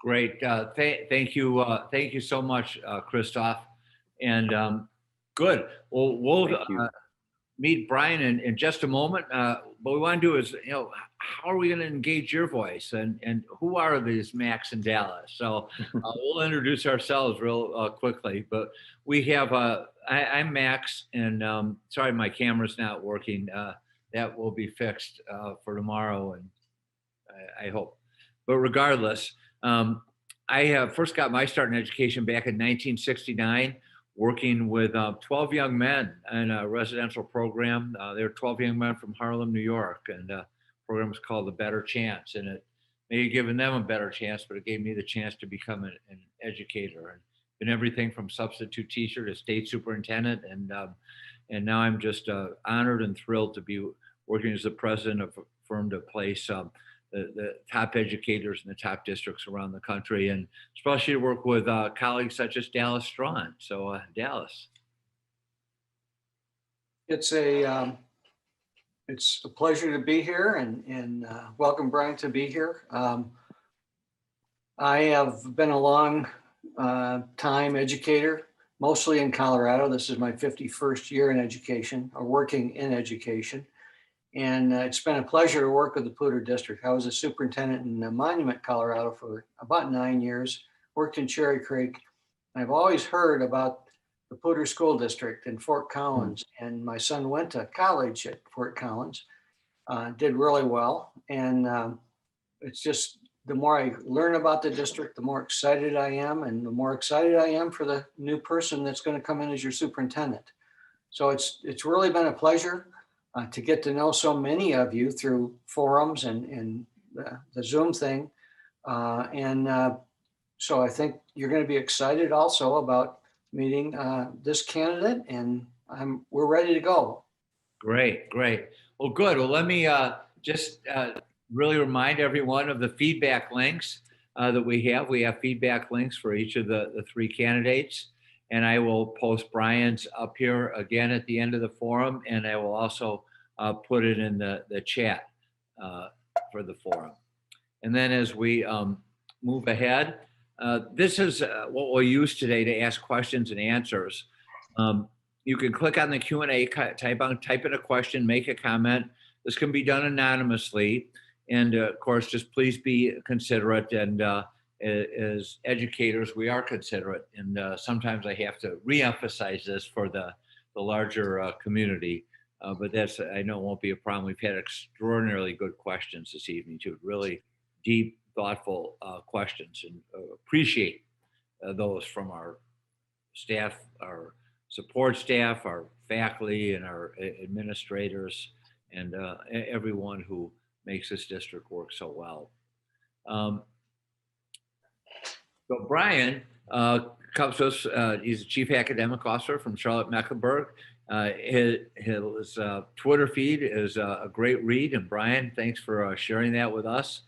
Great. Thank you so much, Christoph. And good. Well, we'll Thank you. meet Brian in just a moment. What we want to do is, how are we going to engage your voice, and who are these Max and Dallas? So we'll introduce ourselves real quickly. But we have, I'm Max, and sorry, my camera's not working. That will be fixed for tomorrow, and I hope. But regardless, I have first got my start in education back in 1969, working with 12 young men in a residential program. There were 12 young men from Harlem, New York, and the program was called The Better Chance. And it may have given them a better chance, but it gave me the chance to become an educator. And been everything from substitute teacher to state superintendent, and now I'm just honored and thrilled to be working as the president of a firm to place the top educators in the top districts around the country, and especially to work with colleagues such as Dallas Strawn. So Dallas. It's a pleasure to be here, and welcome Brian to be here. I have been a long time educator, mostly in Colorado. This is my 51st year in education, or working in education. And it's been a pleasure to work with the Poudre District. I was a superintendent in Monument, Colorado for about 9 years, worked in Cherry Creek. I've always heard about the Poudre School District in Fort Collins, and my son went to college at Fort Collins, did really well. And it's just, the more I learn about the district, the more excited I am, and the more excited I am for the new person that's going to come in as your superintendent. So it's really been a pleasure to get to know so many of you through forums and the Zoom thing. So I think you're going to be excited also about meeting this candidate, and we're ready to go. Great. Well, good. Well, let me just really remind everyone of the feedback links that we have. We have feedback links for each of the three candidates. And I will post Brian's up here again at the end of the forum, and I will also put it in the chat for the forum. And then as we move ahead, this is what we'll use today to ask questions and answers. You can click on the Q&A, type in a question, make a comment. This can be done anonymously. And of course, just please be considerate, and as educators, we are considerate, and sometimes I have to re-emphasize this for the larger community, but that's, I know it won't be a problem. We've had extraordinarily good questions this evening too, really deep, thoughtful questions, and appreciate those from our staff, our support staff, our faculty, and our administrators, and everyone who makes this district work so well. So Brian comes to us, he's the Chief Academic Officer from Charlotte-Mecklenburg. His Twitter feed is a great read, and Brian, thanks for sharing that with us.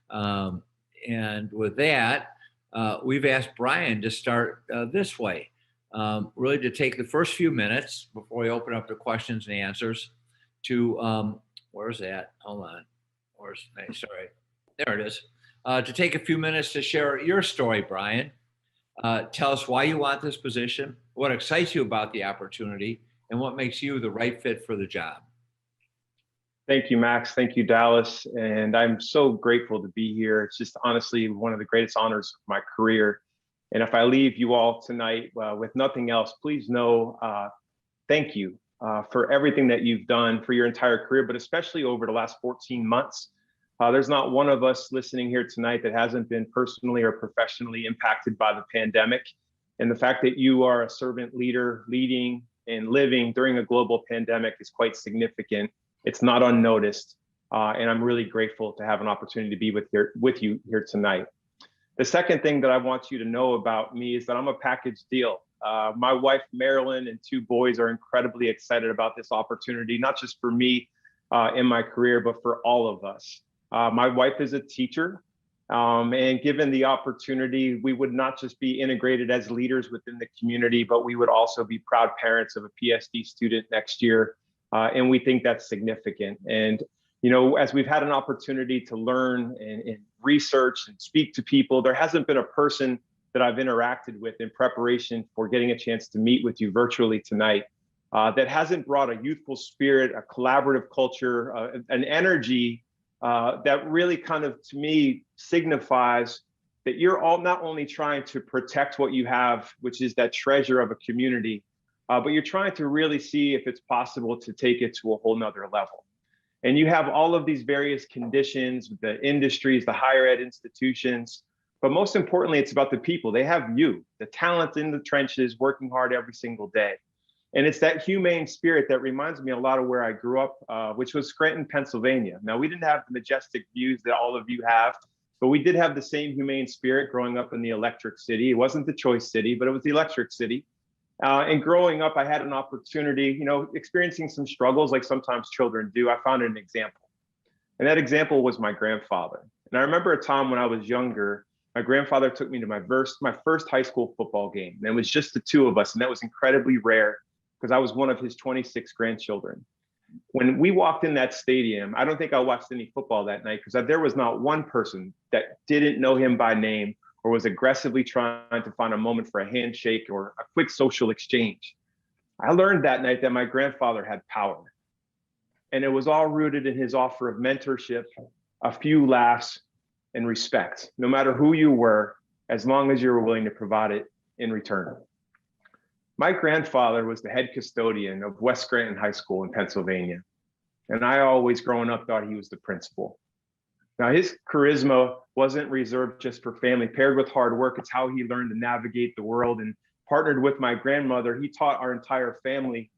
And with that, we've asked Brian to start this way, really to take the first few minutes before we open up to questions and answers to, where's that? Hold on. Sorry, there it is. To take a few minutes to share your story, Brian. Tell us why you want this position, what excites you about the opportunity, and what makes you the right fit for the job. Thank you, Max. Thank you, Dallas. And I'm so grateful to be here. It's just honestly one of the greatest honors of my career. And if I leave you all tonight with nothing else, please know, thank you for everything that you've done for your entire career, but especially over the last 14 months. There's not one of us listening here tonight that hasn't been personally or professionally impacted by the pandemic. And the fact that you are a servant leader, leading and living during a global pandemic is quite significant. It's not unnoticed. And I'm really grateful to have an opportunity to be with you here tonight. The second thing that I want you to know about me is that I'm a package deal. My wife, Marilyn, and 2 boys are incredibly excited about this opportunity, not just for me in my career, but for all of us. My wife is a teacher, and given the opportunity, we would not just be integrated as leaders within the community, but we would also be proud parents of a PSD student next year. And we think that's significant. And You know, as we've had an opportunity to learn and research and speak to people, there hasn't been a person that I've interacted with in preparation for getting a chance to meet with you virtually tonight that hasn't brought a youthful spirit, a collaborative culture, an energy that really kind of, to me, signifies that you're all not only trying to protect what you have, which is that treasure of a community, but you're trying to really see if it's possible to take it to a whole nother level. And you have all of these various conditions, the industries, the higher ed institutions, but most importantly, it's about the people. They have you, the talent in the trenches, working hard every single day. And it's that humane spirit that reminds me a lot of where I grew up, which was Scranton, Pennsylvania. Now, we didn't have the majestic views that all of you have, but we did have the same humane spirit growing up in the electric city. It wasn't the choice city, but it was the electric city. And growing up, I had an opportunity, you know, experiencing some struggles like sometimes children do. I found an example. And that example was my grandfather. And I remember a time when I was younger, my grandfather took me to my first high school football game. And it was just the two of us. And that was incredibly rare because I was one of his 26 grandchildren. When we walked in that stadium, I don't think I watched any football that night because there was not one person that didn't know him by name or was aggressively trying to find a moment for a handshake or a quick social exchange. I learned that night that my grandfather had power. And it was all rooted in his offer of mentorship, a few laughs, and respect, no matter who you were, as long as you were willing to provide it in return. My grandfather was the head custodian of West Scranton High School in Pennsylvania. And I always, growing up, thought he was the principal. Now, his charisma wasn't reserved just for family. Paired with hard work, it's how he learned to navigate the world. And partnered with my grandmother, he taught our entire family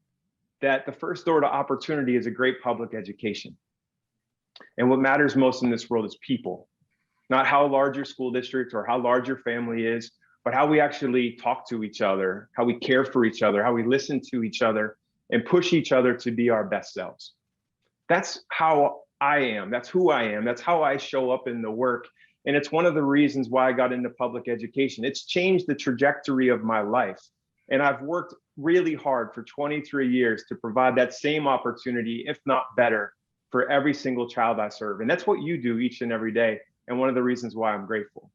that the first door to opportunity is a great public education. And what matters most in this world is people, not how large your school district or how large your family is, but how we actually talk to each other, how we care for each other, how we listen to each other and push each other to be our best selves. That's how I am. That's who I am. That's how I show up in the work. And it's one of the reasons why I got into public education. It's changed the trajectory of my life. And I've worked really hard for 23 years to provide that same opportunity, if not better, for every single child I serve. And that's what you do each and every day. And one of the reasons why I'm grateful.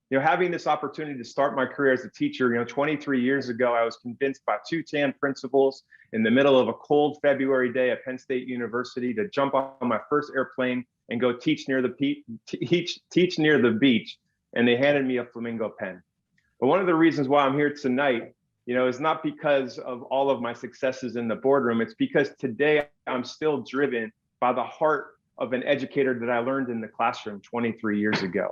You know, having this opportunity to start my career as a teacher, 23 years ago, I was convinced by two tan principals in the middle of a cold February day at Penn State University to jump on my first airplane and go teach near the beach. And they handed me a flamingo pen. But one of the reasons why I'm here tonight, is not because of all of my successes in the boardroom. It's because today I'm still driven by the heart of an educator that I learned in the classroom 23 years ago.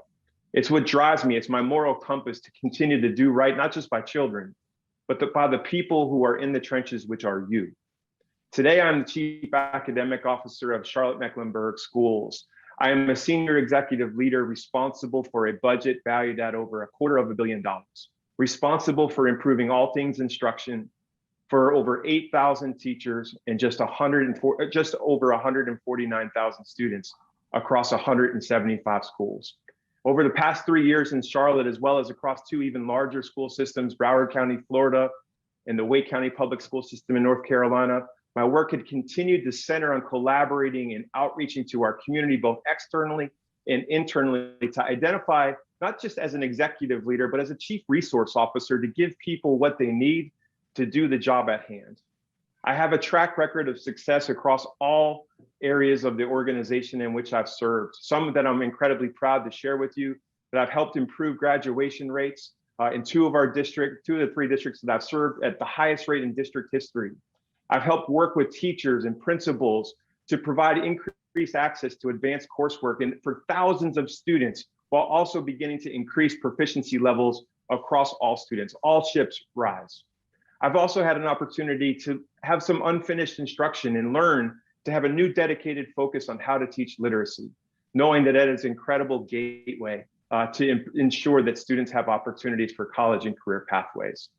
It's what drives me. It's my moral compass to continue to do right, not just by children, but by the people who are in the trenches, which are you. Today, I'm the Chief Academic Officer of Charlotte-Mecklenburg Schools. I am a senior executive leader responsible for a budget valued at over $250 million, responsible for improving all things instruction for over 8,000 teachers and just over 149,000 students across 175 schools. Over the past 3 years in Charlotte, as well as across two even larger school systems, Broward County, Florida, and the Wake County Public School System in North Carolina, my work had continued to center on collaborating and outreaching to our community, both externally and internally, to identify, not just as an executive leader, but as a chief resource officer to give people what they need to do the job at hand. I have a track record of success across all areas of the organization in which I've served. Some that I'm incredibly proud to share with you, that I've helped improve graduation rates in two of the three districts that I've served at the highest rate in district history. I've helped work with teachers and principals to provide increased access to advanced coursework and for thousands of students, while also beginning to increase proficiency levels across all students. All ships rise. I've also had an opportunity to have some unfinished instruction and learn to have a new dedicated focus on how to teach literacy, knowing that is an incredible gateway to ensure that students have opportunities for college and career pathways.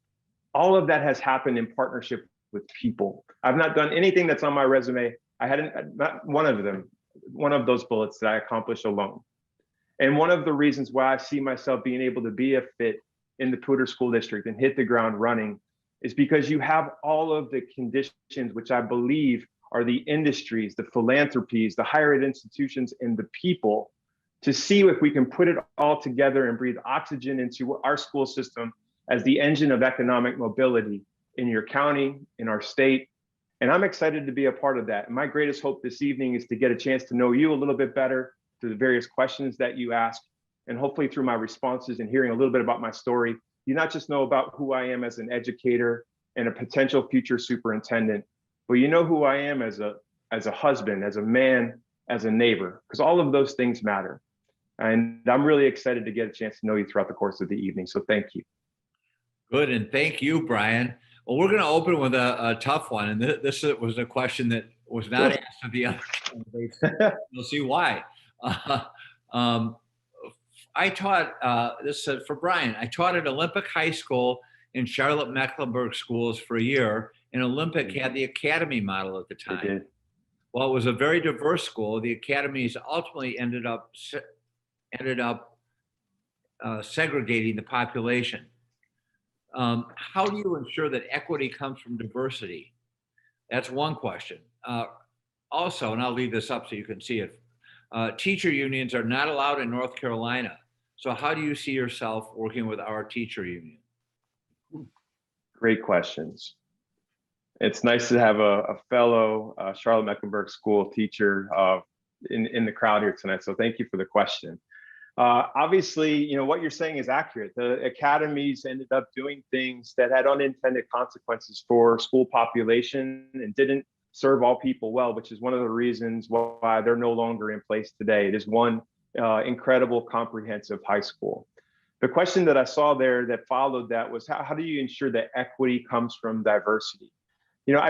All of that has happened in partnership with people. I've not done anything that's on my resume. Not one of those bullets that I accomplished alone. And one of the reasons why I see myself being able to be a fit in the Poudre School District and hit the ground running is because you have all of the conditions which I believe are the industries, the philanthropies, the higher ed institutions, and the people to see if we can put it all together and breathe oxygen into our school system as the engine of economic mobility in your county, in our state. And I'm excited to be a part of that. And my greatest hope this evening is to get a chance to know you a little bit better through the various questions that you ask. And hopefully through my responses and hearing a little bit about my story, you not just know about who I am as an educator and a potential future superintendent, but you know who I am as a husband, as a man, as a neighbor, because all of those things matter. And I'm really excited to get a chance to know you throughout the course of the evening. So thank you. Good, and thank you, Brian. Well, we're going to open with a tough one, and this was a question that was not asked of the other candidates. You'll see why. I taught, this said for Brian, I taught at Olympic High School in Charlotte-Mecklenburg schools for a year, and Olympic had the academy model at the time. While it was a very diverse school, the academies ultimately ended up segregating the population. How do you ensure that equity comes from diversity? That's one question. Also, and I'll leave this up so you can see it, teacher unions are not allowed in North Carolina. So how do you see yourself working with our teacher union? Great questions. It's nice to have a fellow Charlotte-Mecklenburg school teacher in the crowd here tonight. So thank you for the question. Obviously, you know, what you're saying is accurate. The academies ended up doing things that had unintended consequences for school population and didn't serve all people well, which is one of the reasons why they're no longer in place today. It is one incredible comprehensive high school. The question that I saw there that followed that was how do you ensure that equity comes from diversity? You know,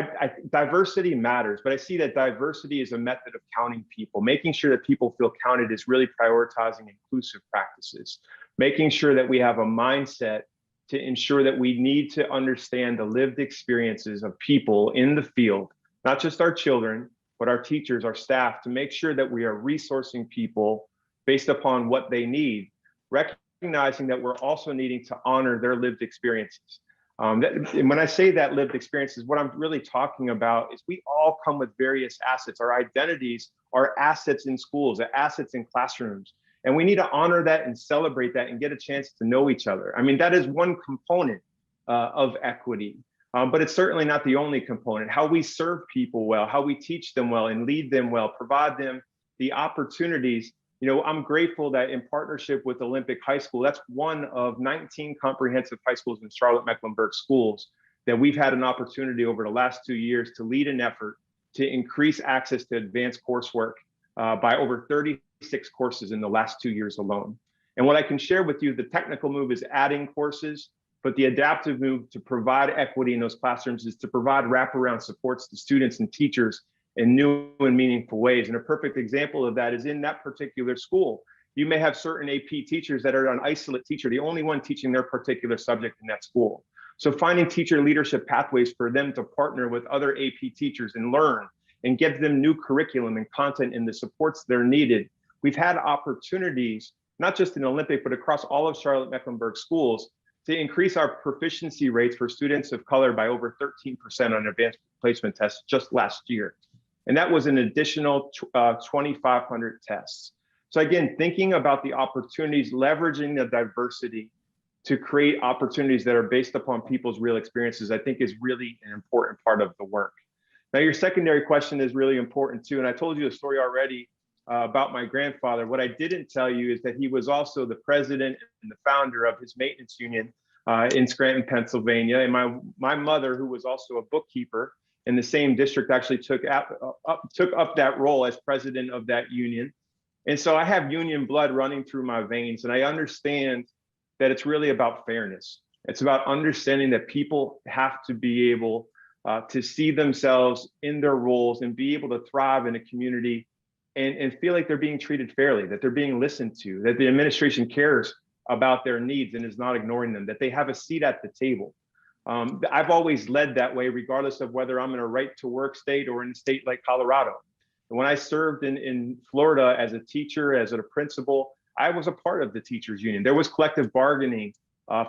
diversity matters, but I see that diversity is a method of counting people. Making sure that people feel counted is really prioritizing inclusive practices. Making sure that we have a mindset to ensure that we need to understand the lived experiences of people in the field, not just our children, but our teachers, our staff, to make sure that we are resourcing people based upon what they need, recognizing that we're also needing to honor their lived experiences. When I say that lived experiences, what I'm really talking about is we all come with various assets. Our identities are assets in schools, assets in classrooms. And we need to honor that and celebrate that and get a chance to know each other. I mean, that is one component of equity, but it's certainly not the only component. How we serve people well, how we teach them well and lead them well, provide them the opportunities. You know, I'm grateful that in partnership with Olympic High School, that's one of 19 comprehensive high schools in Charlotte-Mecklenburg schools that we've had an opportunity over the last 2 years to lead an effort to increase access to advanced coursework by over 36 courses in the last 2 years alone. And what I can share with you, the technical move is adding courses, but the adaptive move to provide equity in those classrooms is to provide wraparound supports to students and teachers in new and meaningful ways. And a perfect example of that is in that particular school. You may have certain AP teachers that are an isolate teacher, the only one teaching their particular subject in that school. So finding teacher leadership pathways for them to partner with other AP teachers and learn and give them new curriculum and content and the supports they're needed. We've had opportunities, not just in Olympic, but across all of Charlotte-Mecklenburg schools to increase our proficiency rates for students of color by over 13% on advanced placement tests just last year. And that was an additional 2,500 tests. So again, thinking about the opportunities, leveraging the diversity to create opportunities that are based upon people's real experiences, I think is really an important part of the work. Now, your secondary question is really important too. And I told you a story already about my grandfather. What I didn't tell you is that he was also the president and the founder of his maintenance union in Scranton, Pennsylvania. And my mother, who was also a bookkeeper in the same district, actually took up that role as president of that union. And so I have union blood running through my veins, and I understand that it's really about fairness. It's about understanding that people have to be able to see themselves in their roles and be able to thrive in a community and feel like they're being treated fairly, that they're being listened to, that the administration cares about their needs and is not ignoring them, that they have a seat at the table. I've always led that way, regardless of whether I'm in a right to work state or in a state like Colorado. And when I served in Florida as a teacher, as a principal, I was a part of the teachers union. There was collective bargaining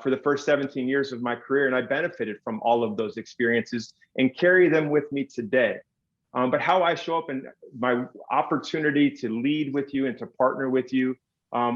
for the first 17 years of my career, and I benefited from all of those experiences and carry them with me today. But how I show up and my opportunity to lead with you and to partner with you,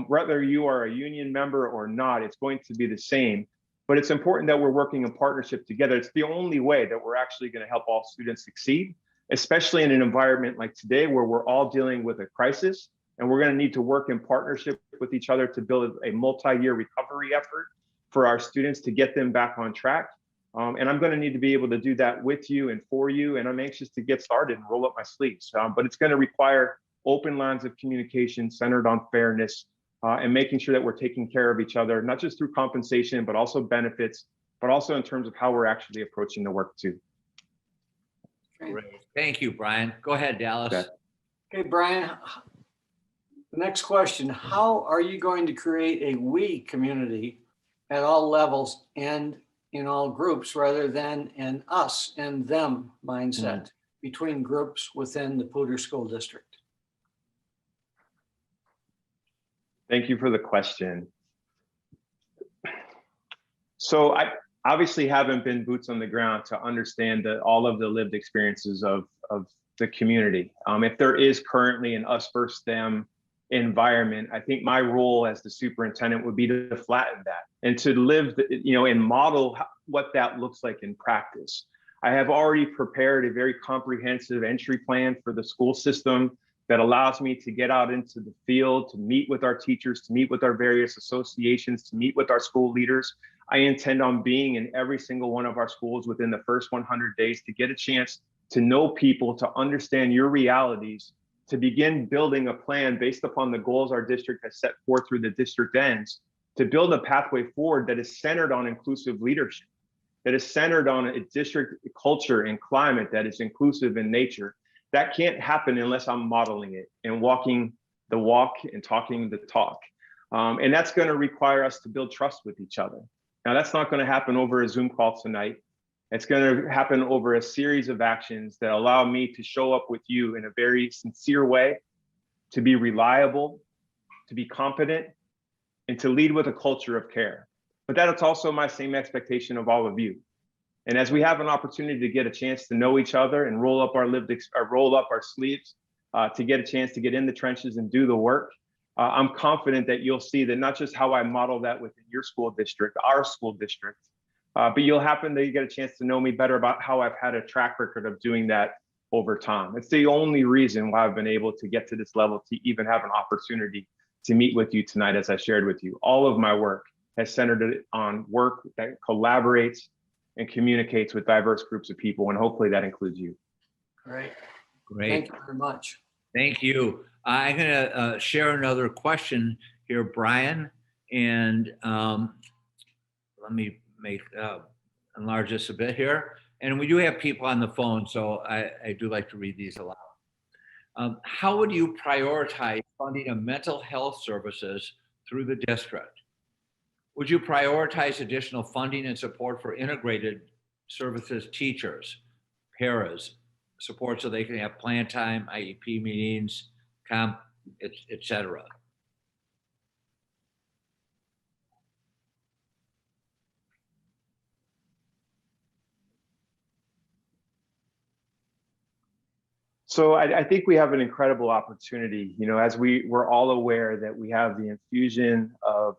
whether you are a union member or not, it's going to be the same. But it's important that we're working in partnership together. It's the only way that we're actually going to help all students succeed, especially in an environment like today where we're all dealing with a crisis, and we're going to need to work in partnership with each other to build a multi-year recovery effort for our students to get them back on track. And I'm going to need to be able to do that with you and for you. And I'm anxious to get started and roll up my sleeves. But it's going to require open lines of communication centered on fairness and making sure that we're taking care of each other, not just through compensation, but also benefits, but also in terms of how we're actually approaching the work too. Great. Thank you, Brian. Go ahead, Dallas. Okay, Brian, the next question, how are you going to create a we community at all levels and in all groups rather than an us and them mindset between groups within the Poudre School District? Thank you for the question. So I obviously haven't been boots on the ground to understand all of the lived experiences of the community. If there is currently an us versus them environment, I think my role as the superintendent would be to flatten that and to live, and model what that looks like in practice. I have already prepared a very comprehensive entry plan for the school system that allows me to get out into the field, to meet with our teachers, to meet with our various associations, to meet with our school leaders. I intend on being in every single one of our schools within the first 100 days to get a chance to know people, to understand your realities, to begin building a plan based upon the goals our district has set forth through the district ends, to build a pathway forward that is centered on inclusive leadership, that is centered on a district culture and climate that is inclusive in nature. That can't happen unless I'm modeling it and walking the walk and talking the talk. And that's going to require us to build trust with each other. Now, that's not going to happen over a Zoom call tonight. It's going to happen over a series of actions that allow me to show up with you in a very sincere way, to be reliable, to be competent, and to lead with a culture of care. But that's also my same expectation of all of you. And as we have an opportunity to get a chance to know each other and roll up our sleeves, to get a chance to get in the trenches and do the work, I'm confident that you'll see that not just how I model that within your school district, our school district, but you'll happen to get a chance to know me better about how I've had a track record of doing that over time. It's the only reason why I've been able to get to this level, to even have an opportunity to meet with you tonight, as I shared with you. All of my work has centered on work that collaborates and communicates with diverse groups of people, and hopefully that includes you. Great. Great. Thank you very much. Thank you. I'm going to share another question here, Brian, and let me enlarge this a bit here. And we do have people on the phone, so I do like to read these aloud. How would you prioritize funding of mental health services through the district? Would you prioritize additional funding and support for integrated services teachers, paras, support so they can have plan time, IEP meetings, comp, et cetera? So I think we have an incredible opportunity, as we're all aware that we have the infusion of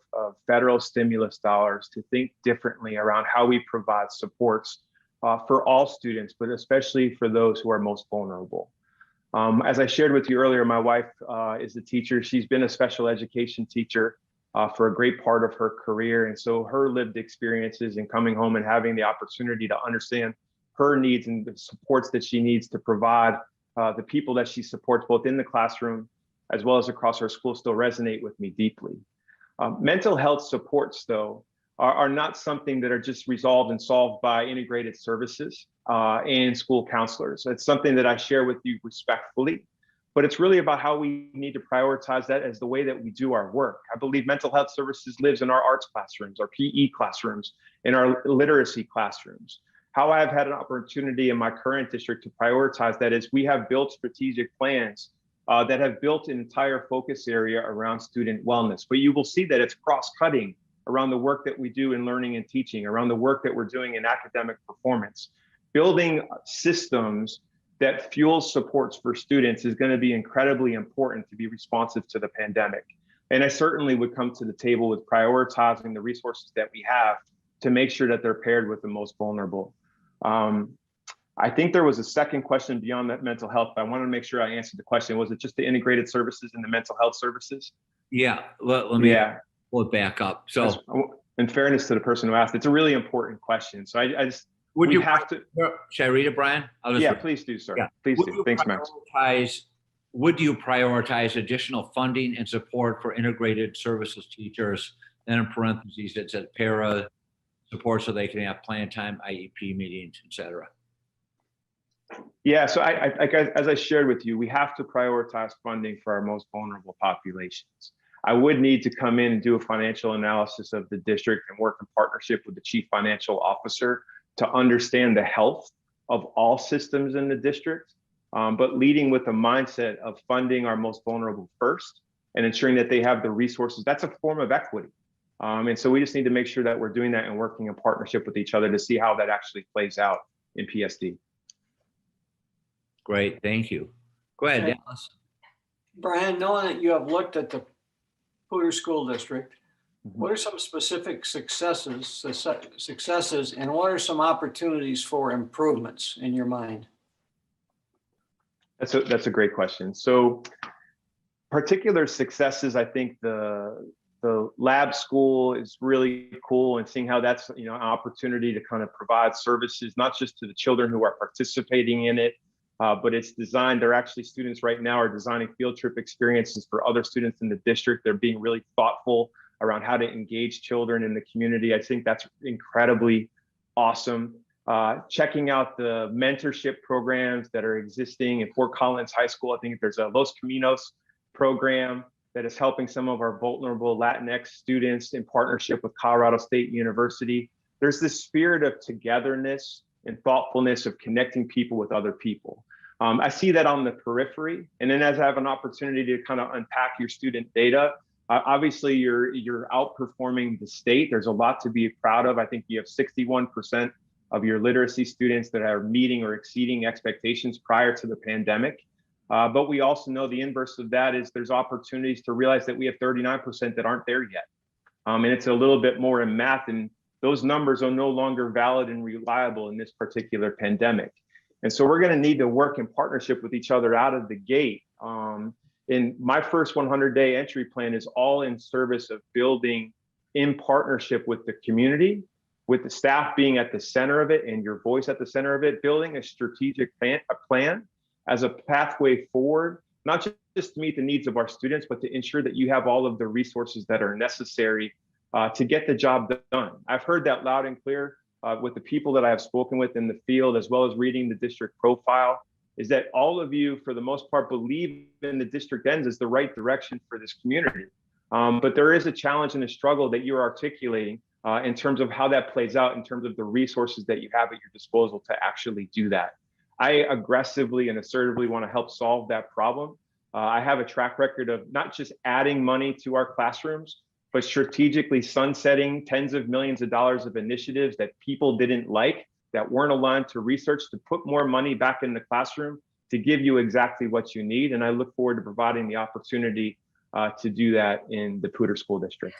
federal stimulus dollars to think differently around how we provide supports for all students, but especially for those who are most vulnerable. As I shared with you earlier, my wife is a teacher. She's been a special education teacher for a great part of her career. And so her lived experiences in coming home and having the opportunity to understand her needs and the supports that she needs to provide the people that she supports both in the classroom as well as across our school still resonate with me deeply. Mental health supports, though, are not something that are just resolved and solved by integrated services and school counselors. It's something that I share with you respectfully, but it's really about how we need to prioritize that as the way that we do our work. I believe mental health services lives in our arts classrooms, our PE classrooms, in our literacy classrooms. How I've had an opportunity in my current district to prioritize that is we have built strategic plans that have built an entire focus area around student wellness. But you will see that it's cross-cutting around the work that we do in learning and teaching, around the work that we're doing in academic performance, building systems that fuels supports for students is going to be incredibly important to be responsive to the pandemic. And I certainly would come to the table with prioritizing the resources that we have to make sure that they're paired with the most vulnerable. I think there was a second question beyond that mental health, but I want to make sure I answered the question. Was it just the integrated services and the mental health services? Yeah, let me pull it back up. So, in fairness to the person who asked, it's a really important question. So I just, would you have to. Should I read it, Brian? Yeah, please do, sir. Yeah. Please do. Thanks, Max. Would you prioritize additional funding and support for integrated services teachers? Then in parentheses, it says para support so they can have plan time, IEP meetings, et cetera. Yeah, so as I shared with you, we have to prioritize funding for our most vulnerable populations. I would need to come in and do a financial analysis of the district and work in partnership with the chief financial officer to understand the health of all systems in the district, but leading with a mindset of funding our most vulnerable first and ensuring that they have the resources. That's a form of equity. And so we just need to make sure that we're doing that and working in partnership with each other to see how that actually plays out in PSD. Great, thank you. Go ahead, Dallas. Brian, knowing that you have looked at the Poudre School District, what are some specific successes, and what are some opportunities for improvements in your mind? That's a great question. So, particular successes, I think the lab school is really cool, and seeing how that's an opportunity to kind of provide services not just to the children who are participating in it, but it's designed. They're actually students right now are designing field trip experiences for other students in the district. They're being really thoughtful around how to engage children in the community. I think that's incredibly awesome. Checking out the mentorship programs that are existing in Fort Collins High School. I think there's a Los Caminos program that is helping some of our vulnerable Latinx students in partnership with Colorado State University. There's this spirit of togetherness and thoughtfulness of connecting people with other people. I see that on the periphery. And then as I have an opportunity to kind of unpack your student data, obviously you're outperforming the state. There's a lot to be proud of. I think you have 61% of your literacy students that are meeting or exceeding expectations prior to the pandemic. But we also know the inverse of that is there's opportunities to realize that we have 39% that aren't there yet. And it's a little bit more in math, and those numbers are no longer valid and reliable in this particular pandemic. And so we're going to need to work in partnership with each other out of the gate. In my first 100-day entry plan is all in service of building in partnership with the community, with the staff being at the center of it and your voice at the center of it, building a strategic plan as a pathway forward, not just to meet the needs of our students, but to ensure that you have all of the resources that are necessary to get the job done. I've heard that loud and clear with the people that I have spoken with in the field, as well as reading the district profile, is that all of you, for the most part, believe in the district ends as the right direction for this community. But there is a challenge and a struggle that you're articulating in terms of how that plays out, in terms of the resources that you have at your disposal to actually do that. I aggressively and assertively want to help solve that problem. I have a track record of not just adding money to our classrooms, but strategically sunsetting tens of millions of dollars of initiatives that people didn't like, that weren't aligned to research, to put more money back in the classroom, to give you exactly what you need. And I look forward to providing the opportunity to do that in the Poudre School District.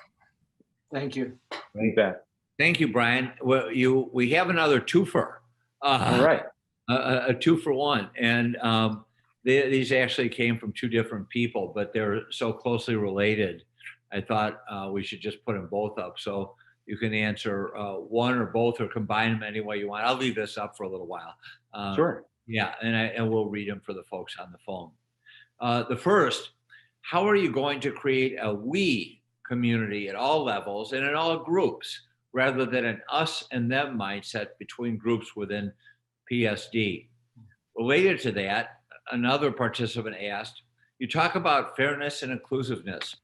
Thank you. You bet. Thank you, Brian. Well, we have another twofer. All right. A 2-for-1. And these actually came from two different people, but they're so closely related. I thought we should just put them both up. So you can answer one or both or combine them any way you want. I'll leave this up for a little while. Sure. Yeah, and we'll read them for the folks on the phone. The first, how are you going to create a we community at all levels and in all groups, rather than an us and them mindset between groups within PSD? Related to that, another participant asked, you talk about fairness and inclusiveness.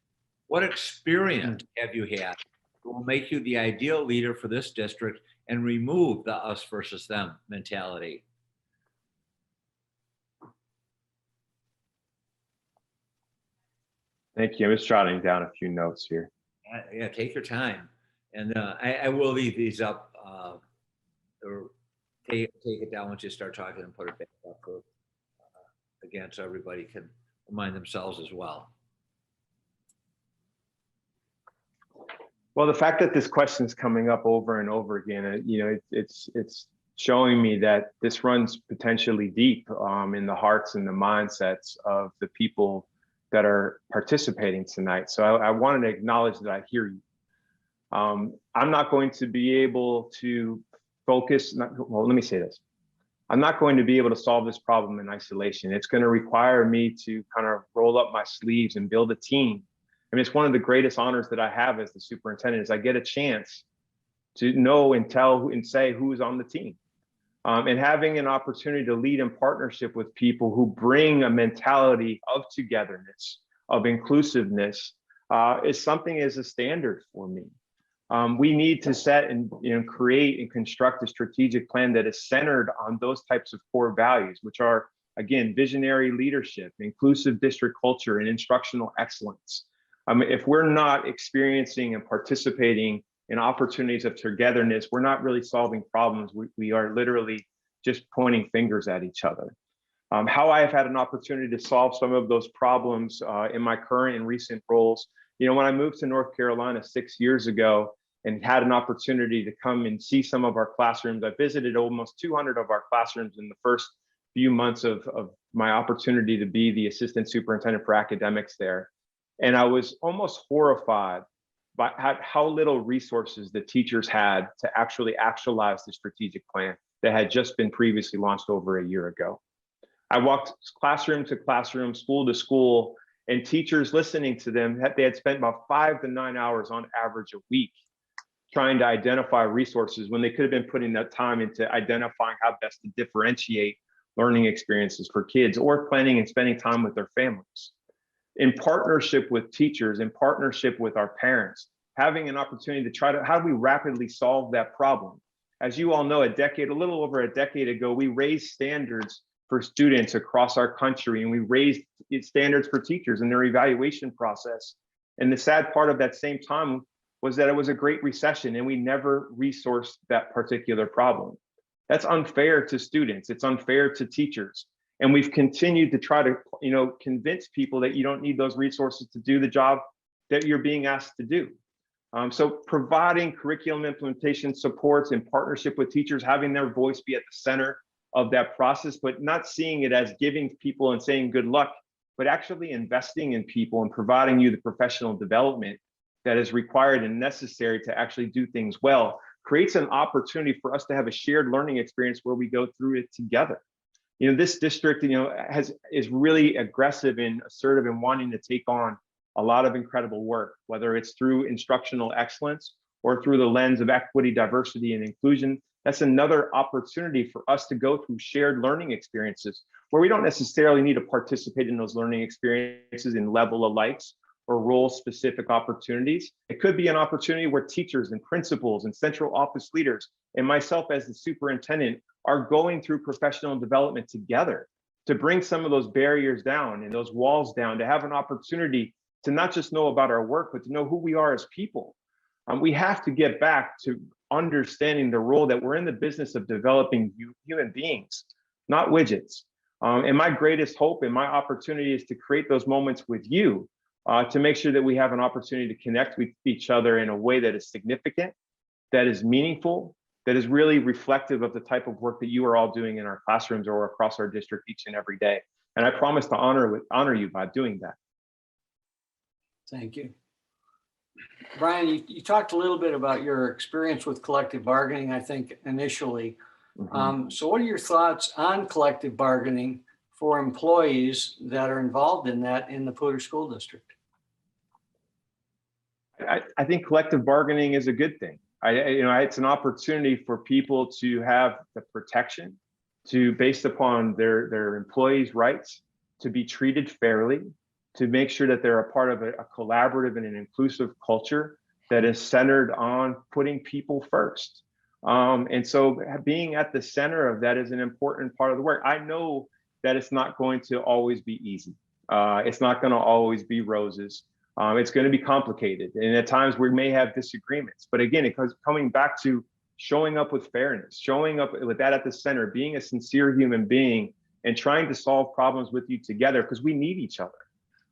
What experience have you had that will make you the ideal leader for this district and remove the us versus them mentality? Thank you. I'm just jotting down a few notes here. Yeah, take your time. And I will leave these up or take it down once you start talking and put it back up again, so everybody can remind themselves as well. Well, the fact that this question is coming up over and over again, it's showing me that this runs potentially deep in the hearts and the mindsets of the people that are participating tonight. So I wanted to acknowledge that I hear you. I'm not going to be able to focus, well, let me say this. I'm not going to be able to solve this problem in isolation. It's going to require me to kind of roll up my sleeves and build a team. I mean, it's one of the greatest honors that I have as the superintendent is I get a chance to know and tell and say who's on the team. And having an opportunity to lead in partnership with people who bring a mentality of togetherness, of inclusiveness, is something as a standard for me. We need to set and create and construct a strategic plan that is centered on those types of core values, which are, again, visionary leadership, inclusive district culture, and instructional excellence. If we're not experiencing and participating in opportunities of togetherness, we're not really solving problems. We are literally just pointing fingers at each other. How I have had an opportunity to solve some of those problems in my current and recent roles. When I moved to North Carolina 6 years ago and had an opportunity to come and see some of our classrooms, I visited almost 200 of our classrooms in the first few months of my opportunity to be the assistant superintendent for academics there. And I was almost horrified by how little resources the teachers had to actually actualize the strategic plan that had just been previously launched over a year ago. I walked classroom to classroom, school to school, and teachers listening to them, they had spent about 5 to 9 hours on average a week trying to identify resources when they could have been putting that time into identifying how best to differentiate learning experiences for kids or planning and spending time with their families. In partnership with teachers, in partnership with our parents, having an opportunity to try to, how do we rapidly solve that problem? As you all know, a little over a decade ago, we raised standards for students across our country, and we raised standards for teachers in their evaluation process. And the sad part of that same time was that it was a great recession and we never resourced that particular problem. That's unfair to students. It's unfair to teachers. And we've continued to try to, convince people that you don't need those resources to do the job that you're being asked to do. So providing curriculum implementation supports in partnership with teachers, having their voice be at the center of that process, but not seeing it as giving people and saying good luck, but actually investing in people and providing you the professional development that is required and necessary to actually do things well, creates an opportunity for us to have a shared learning experience where we go through it together. This district, is really aggressive and assertive in wanting to take on a lot of incredible work, whether it's through instructional excellence or through the lens of equity, diversity, and inclusion. That's another opportunity for us to go through shared learning experiences where we don't necessarily need to participate in those learning experiences in level alikes or role-specific opportunities. It could be an opportunity where teachers and principals and central office leaders and myself as the superintendent are going through professional development together to bring some of those barriers down and those walls down, to have an opportunity to not just know about our work, but to know who we are as people. We have to get back to understanding the role that we're in the business of developing human beings, not widgets. And my greatest hope and my opportunity is to create those moments with you to make sure that we have an opportunity to connect with each other in a way that is significant, that is meaningful, that is really reflective of the type of work that you are all doing in our classrooms or across our district each and every day. And I promise to honor you by doing that. Thank you. Brian, you talked a little bit about your experience with collective bargaining, I think, initially. So what are your thoughts on collective bargaining for employees that are involved in that in the Poudre School District? I think collective bargaining is a good thing. It's an opportunity for people to have the protection based upon their employees' rights, to be treated fairly, to make sure that they're a part of a collaborative and an inclusive culture that is centered on putting people first. And so being at the center of that is an important part of the work. I know that it's not going to always be easy. It's not going to always be roses. It's going to be complicated. And at times we may have disagreements. But again, it comes coming back to showing up with fairness, showing up with that at the center, being a sincere human being, and trying to solve problems with you together, because we need each other.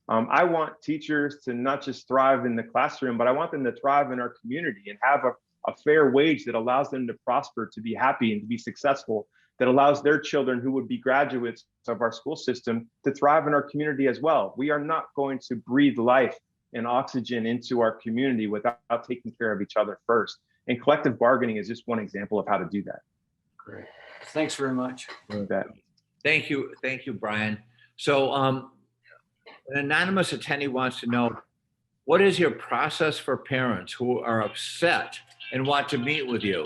I want teachers to not just thrive in the classroom, but I want them to thrive in our community and have a fair wage that allows them to prosper, to be happy, and to be successful, that allows their children who would be graduates of our school system to thrive in our community as well. We are not going to breathe life and oxygen into our community without taking care of each other first. And collective bargaining is just one example of how to do that. Great. Thanks very much. Thank you, Brian. So an anonymous attendee wants to know, what is your process for parents who are upset and want to meet with you?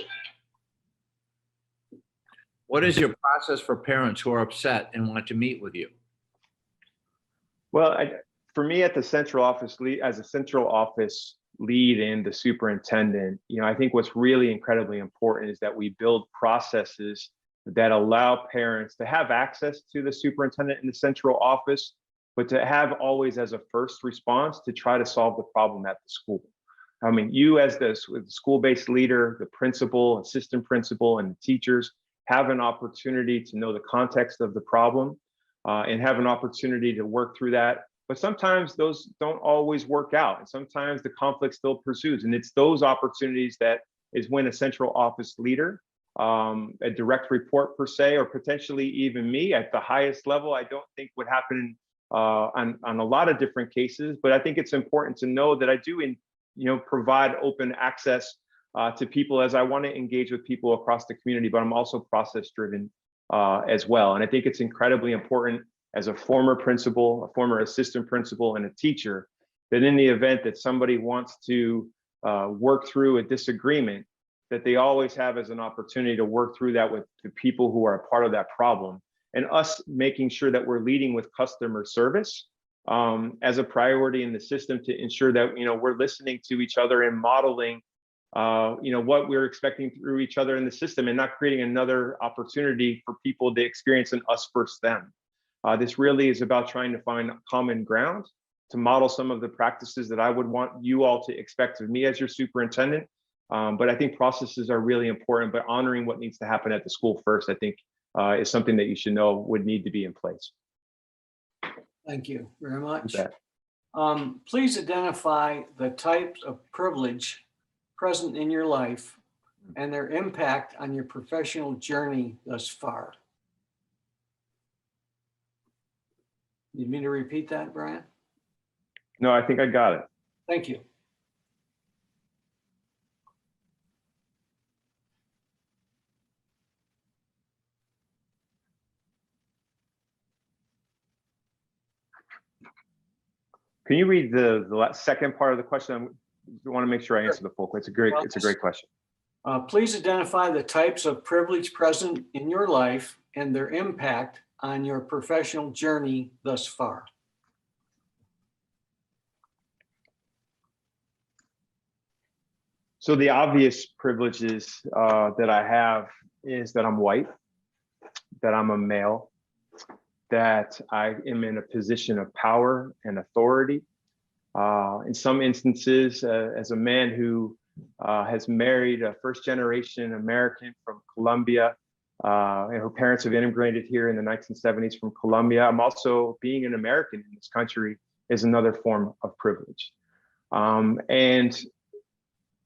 What is your process for parents who are upset and want to meet with you? Well, for me at the central office lead, as a central office lead and the superintendent, I think what's really incredibly important is that we build processes that allow parents to have access to the superintendent in the central office, but to have always as a first response to try to solve the problem at the school. I mean, you as the school-based leader, the principal, assistant principal, and the teachers have an opportunity to know the context of the problem and have an opportunity to work through that. But sometimes those don't always work out, and sometimes the conflict still pursues. And it's those opportunities that is when a central office leader, a direct report per se, or potentially even me at the highest level, I don't think would happen on a lot of different cases. But I think it's important to know that I do provide open access to people, as I want to engage with people across the community, but I'm also process driven as well. And I think it's incredibly important as a former principal, a former assistant principal, and a teacher, that in the event that somebody wants to work through a disagreement, that they always have as an opportunity to work through that with the people who are a part of that problem, and us making sure that we're leading with customer service as a priority in the system, to ensure that we're listening to each other and modeling what we're expecting through each other in the system, and not creating another opportunity for people to experience an us versus them. This really is about trying to find common ground to model some of the practices that I would want you all to expect of me as your superintendent. But I think processes are really important, but honoring what needs to happen at the school first, I think is something that you should know would need to be in place. Thank you very much. You bet. Please identify the types of privilege present in your life and their impact on your professional journey thus far. Need me to repeat that, Brian? No, I think I got it. Thank you. Can you read the second part of the question? I want to make sure I answer the full question. It's a great question. Please identify the types of privilege present in your life and their impact on your professional journey thus far. So the obvious privileges that I have is that I'm white, that I'm a male, that I am in a position of power and authority. In some instances, as a man who has married a first-generation American from Colombia, and her parents have immigrated here in the 1970s from Colombia, I'm also, being an American in this country is another form of privilege. And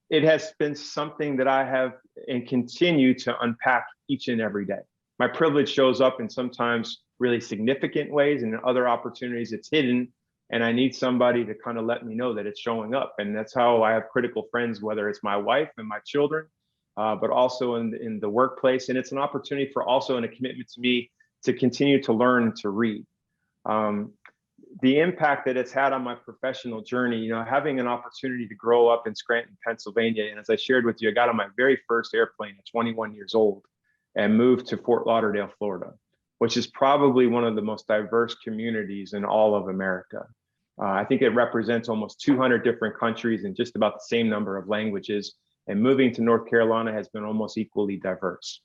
it has been something that I have and continue to unpack each and every day. My privilege shows up in sometimes really significant ways, and in other opportunities it's hidden, and I need somebody to kind of let me know that it's showing up. And that's how I have critical friends, whether it's my wife and my children, but also in the workplace. And it's an opportunity for also, and a commitment to me, to continue to learn and to read. The impact that it's had on my professional journey, having an opportunity to grow up in Scranton, Pennsylvania. And as I shared with you, I got on my very first airplane at 21 years old and moved to Fort Lauderdale, Florida, which is probably one of the most diverse communities in all of America. I think it represents almost 200 different countries and just about the same number of languages. And moving to North Carolina has been almost equally diverse.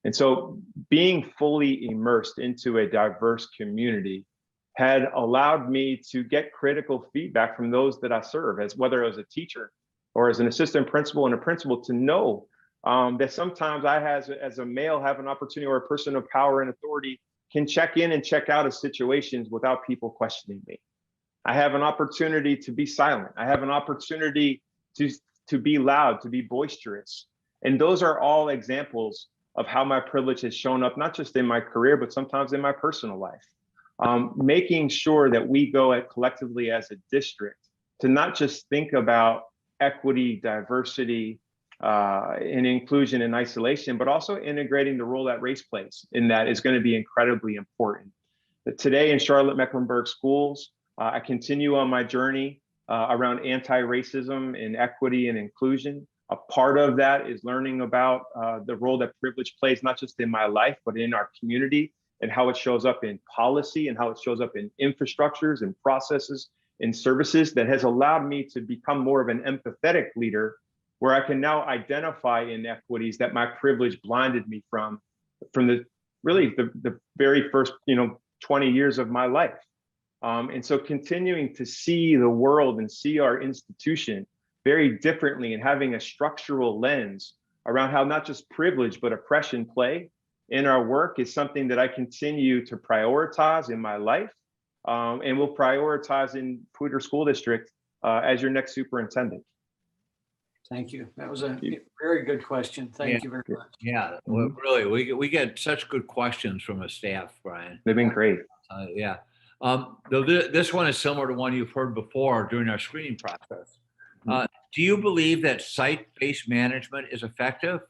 And so being fully immersed into a diverse community had allowed me to get critical feedback from those that I serve, as whether as a teacher or as an assistant principal and a principal, to know that sometimes I, as a male, have an opportunity, or a person of power and authority, can check in and check out of situations without people questioning me. I have an opportunity to be silent. I have an opportunity to be loud, to be boisterous. And those are all examples of how my privilege has shown up, not just in my career, but sometimes in my personal life. Making sure that we go at collectively as a district to not just think about equity, diversity, and inclusion and isolation, but also integrating the role that race plays in that is going to be incredibly important. But today in Charlotte Mecklenburg schools, I continue on my journey around anti-racism and equity and inclusion. A part of that is learning about the role that privilege plays, not just in my life, but in our community, and how it shows up in policy and how it shows up in infrastructures and processes and services that has allowed me to become more of an empathetic leader, where I can now identify inequities that my privilege blinded me from the very first 20 years of my life. And so continuing to see the world and see our institution very differently and having a structural lens around how not just privilege, but oppression play in our work is something that I continue to prioritize in my life, and will prioritize in Poudre School District as your next superintendent. Thank you. That was a very good question. Thank you very much. Yeah, well, really, we get such good questions from the staff, Brian. They've been great. Yeah. Though this one is similar to one you've heard before during our screening process. Do you believe that site-based management is effective,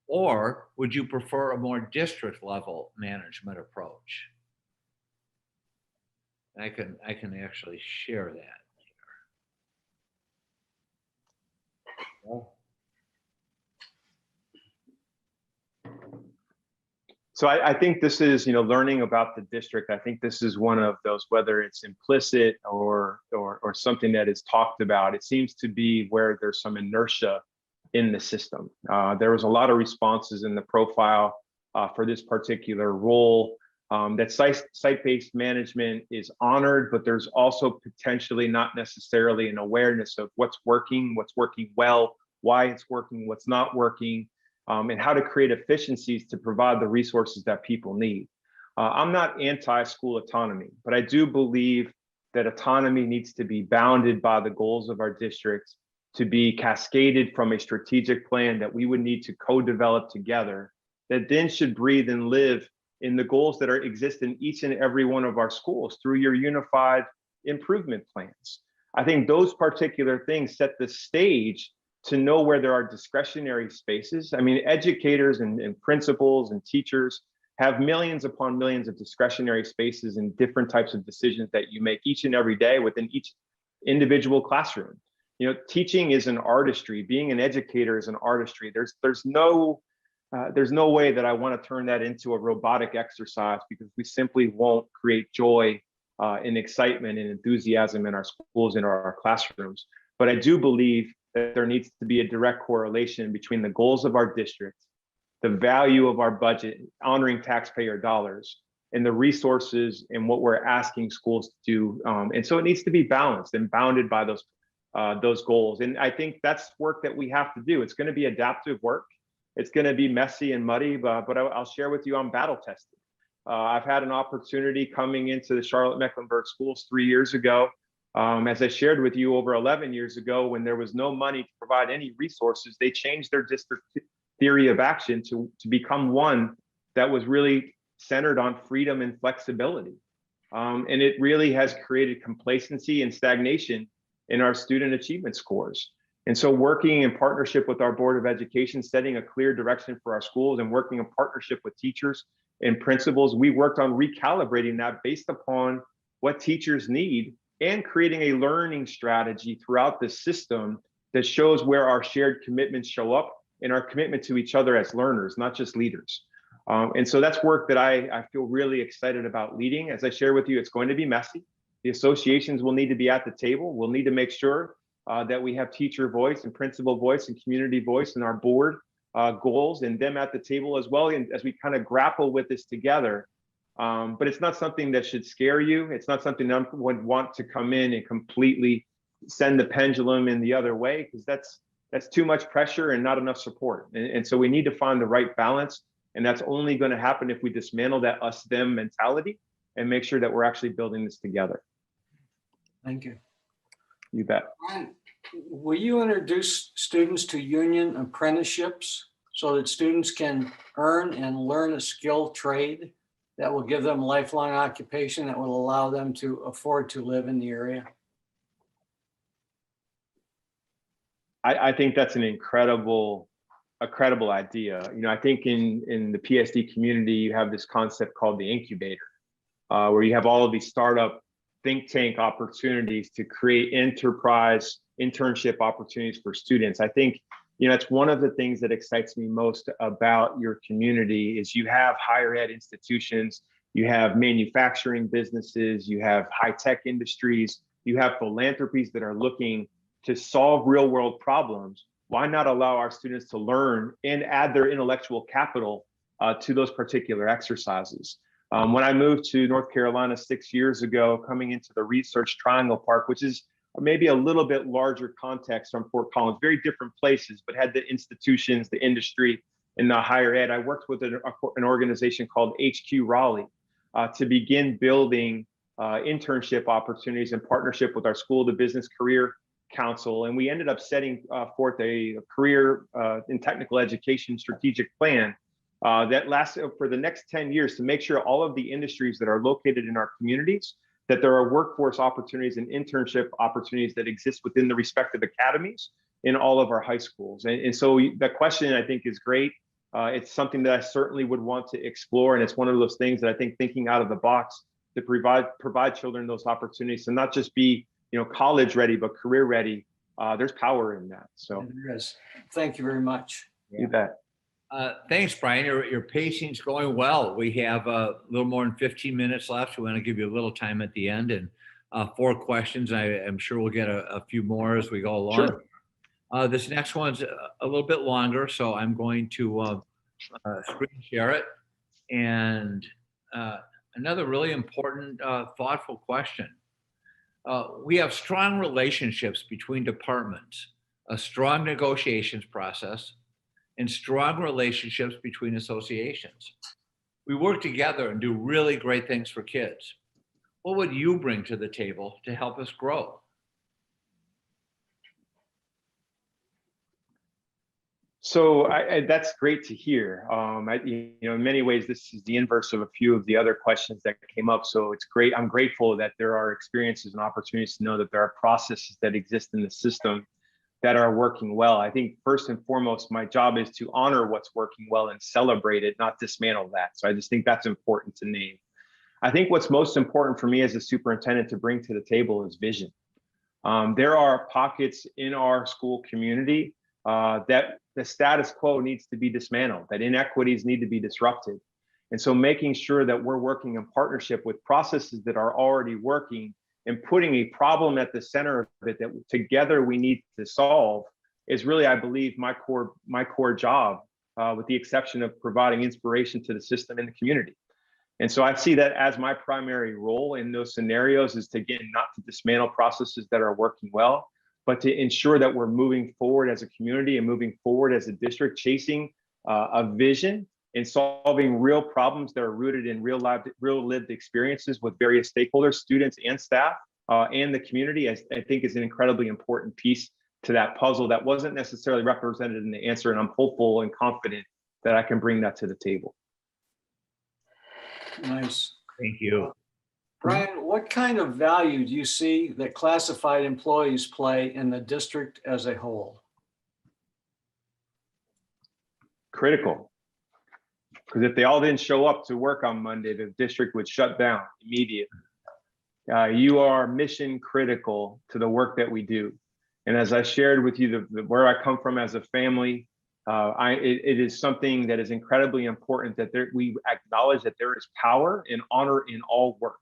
or would you prefer a more district level management approach? I can actually share that here. So I think this is, learning about the district. I think this is one of those, whether it's implicit or something that is talked about, it seems to be where there's some inertia in the system. There was a lot of responses in the profile for this particular role, that site-based management is honored, but there's also potentially not necessarily an awareness of what's working well, why it's working, what's not working, and how to create efficiencies to provide the resources that people need. I'm not anti-school autonomy, but I do believe that autonomy needs to be bounded by the goals of our district, to be cascaded from a strategic plan that we would need to co-develop together, that then should breathe and live in the goals that exist in each and every one of our schools through your unified improvement plans. I think those particular things set the stage to know where there are discretionary spaces. I mean, educators and principals and teachers have millions upon millions of discretionary spaces and different types of decisions that you make each and every day within each individual classroom. Teaching is an artistry. Being an educator is an artistry. There's no way that I want to turn that into a robotic exercise, because we simply won't create joy and excitement and enthusiasm in our schools and our classrooms. But I do believe that there needs to be a direct correlation between the goals of our district, the value of our budget, honoring taxpayer dollars, and the resources and what we're asking schools to do. And so it needs to be balanced and bounded by those goals. And I think that's work that we have to do. It's going to be adaptive work. It's going to be messy and muddy, but I'll share with you, I'm battle tested. I've had an opportunity coming into the Charlotte Mecklenburg schools 3 years ago. As I shared with you, over 11 years ago, when there was no money to provide any resources, they changed their district theory of action to become one that was really centered on freedom and flexibility. And it really has created complacency and stagnation in our student achievement scores. And so working in partnership with our Board of Education, setting a clear direction for our schools and working in partnership with teachers and principals, we worked on recalibrating that based upon what teachers need and creating a learning strategy throughout the system that shows where our shared commitments show up and our commitment to each other as learners, not just leaders. And so that's work that I feel really excited about leading. As I share with you, it's going to be messy. The associations will need to be at the table. We'll need to make sure that we have teacher voice and principal voice and community voice in our board goals, and them at the table as well, and as we kind of grapple with this together. But it's not something that should scare you. It's not something that I would want to come in and completely send the pendulum in the other way, because that's too much pressure and not enough support. And so we need to find the right balance And that's only going to happen if we dismantle that us them mentality and make sure that we're actually building this together. Thank you. You bet. Brian, will you introduce students to union apprenticeships so that students can earn and learn a skilled trade that will give them lifelong occupation that will allow them to afford to live in the area? I think that's an incredible idea. You know, I think in the PSD community, you have this concept called the incubator, where you have all of these startup think tank opportunities to create enterprise internship opportunities for students. I think, you know, it's one of the things that excites me most about your community is you have higher ed institutions, you have manufacturing businesses, you have high-tech industries, you have philanthropies that are looking to solve real world problems. Why not allow our students to learn and add their intellectual capital to those particular exercises? When I moved to North Carolina 6 years ago, coming into the Research Triangle Park, which is maybe a little bit larger context from Fort Collins, very different places, but had the institutions, the industry, and the higher ed. I worked with an organization called HQ Raleigh to begin building internship opportunities in partnership with our School of Business Career Council. And we ended up setting forth a career in technical education strategic plan that lasted for the next 10 years to make sure all of the industries that are located in our communities, that there are workforce opportunities and internship opportunities that exist within the respective academies in all of our high schools. And so the question, I think, is great. It's something that I certainly would want to explore. And it's one of those things that I think thinking out of the box to provide children those opportunities to not just be, you know, college ready, but career ready. There's power in that. So There is. Thank you very much. you bet. Thanks, Brian. Your pacing's going well. We have a little more than 15 minutes left. We want to give you a little time at the end and 4 questions. I am sure we'll get a few more as we go along. Sure. This next one's a little bit longer, so I'm going to screen share it. And another really important, thoughtful question. We have strong relationships between departments, a strong negotiations process, and strong relationships between associations. We work together and do really great things for kids. What would you bring to the table to help us grow? So that's great to hear. You know, in many ways, this is the inverse of a few of the other questions that came up. So it's great. I'm grateful that there are experiences and opportunities to know that there are processes that exist in the system that are working well. I think first and foremost, my job is to honor what's working well and celebrate it, not dismantle that. So I just think that's important to name. I think what's most important for me as a superintendent to bring to the table is vision. There are pockets in our school community that the status quo needs to be dismantled, that inequities need to be disrupted. And so making sure that we're working in partnership with processes that are already working and putting a problem at the center of it that together we need to solve is really, I believe, my core job, with the exception of providing inspiration to the system and the community. And so I see that as my primary role in those scenarios is to, again, not to dismantle processes that are working well, but to ensure that we're moving forward as a community and moving forward as a district, chasing a vision and solving real problems that are rooted in real lived experiences with various stakeholders, students and staff, and the community, I think is an incredibly important piece to that puzzle that wasn't necessarily represented in the answer. And I'm hopeful and confident that I can bring that to the table. Nice. Thank you. Brian, what kind of value do you see that classified employees play in the district as a whole? Critical. Because if they all didn't show up to work on Monday, the district would shut down immediately. You are mission critical to the work that we do. And as I shared with you, where I come from as a family, it is something that is incredibly important that we acknowledge that there is power and honor in all work.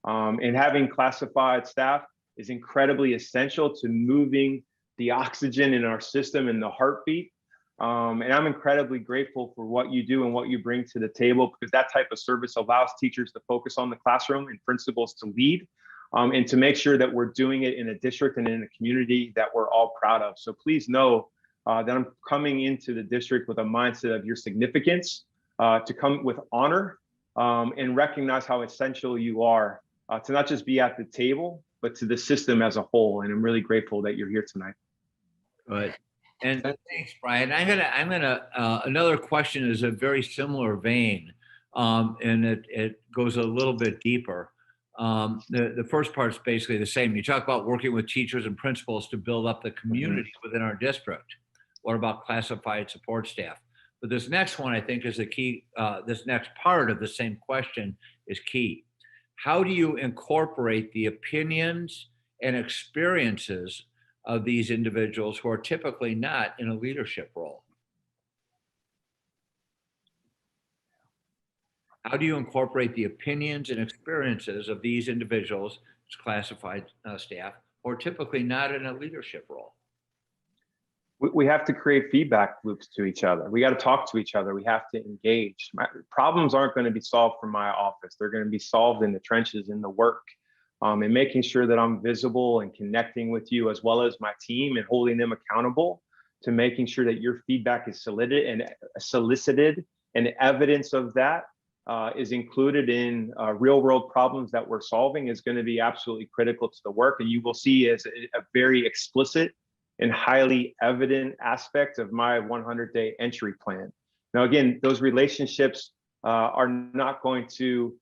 And having classified staff is incredibly essential to moving the oxygen in our system and the heartbeat. And I'm incredibly grateful for what you do and what you bring to the table, because that type of service allows teachers to focus on the classroom and principals to lead, and to make sure that we're doing it in a district and in a community that we're all proud of. So please know that I'm coming into the district with a mindset of your significance, to come with honor and recognize how essential you are to not just be at the table, but to the system as a whole. And I'm really grateful that you're here tonight. Good. And thanks, Brian. Another question is a very similar vein, and it goes a little bit deeper. The first part is basically the same. You talk about working with teachers and principals to build up the community within our district. What about classified support staff? But this next one, I think, is the key. This next part of the same question is key. How do you incorporate the opinions and experiences of these individuals who are typically not in a leadership role? How do you incorporate the opinions and experiences of these individuals, classified staff, who are typically not in a leadership role? We have to create feedback loops to each other. We got to talk to each other. We have to engage. Problems aren't going to be solved from my office. They're going to be solved in the trenches, in the work, and making sure that I'm visible and connecting with you as well as my team and holding them accountable to making sure that your feedback is solicited and evidence of that is included in real world problems that we're solving is going to be absolutely critical to the work. And you will see as a very explicit and highly evident aspect of my 100-day entry plan. Now, again, those relationships are not going to,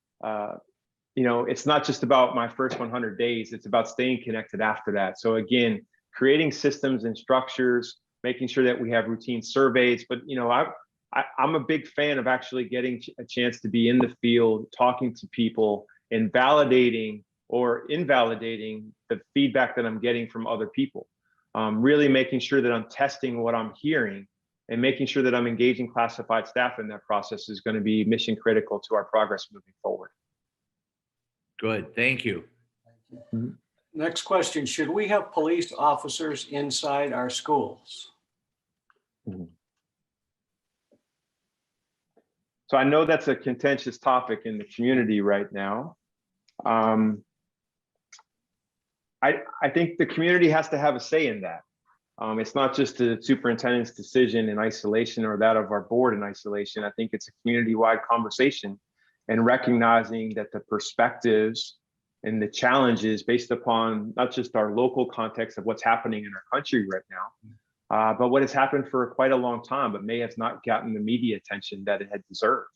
it's not just about my first 100 days, it's about staying connected after that. So again, creating systems and structures, making sure that we have routine surveys, but I'm a big fan of actually getting a chance to be in the field, talking to people and validating or invalidating the feedback that I'm getting from other people. Really making sure that I'm testing what I'm hearing and making sure that I'm engaging classified staff in that process is going to be mission critical to our progress moving forward. Good, thank you. Next question, should we have police officers inside our schools? So I know that's a contentious topic in the community right now. I think the community has to have a say in that. It's not just the superintendent's decision in isolation or that of our board in isolation. I think it's a community-wide conversation and recognizing that the perspectives and the challenges based upon not just our local context of what's happening in our country right now, but what has happened for quite a long time, but may have not gotten the media attention that it had deserved.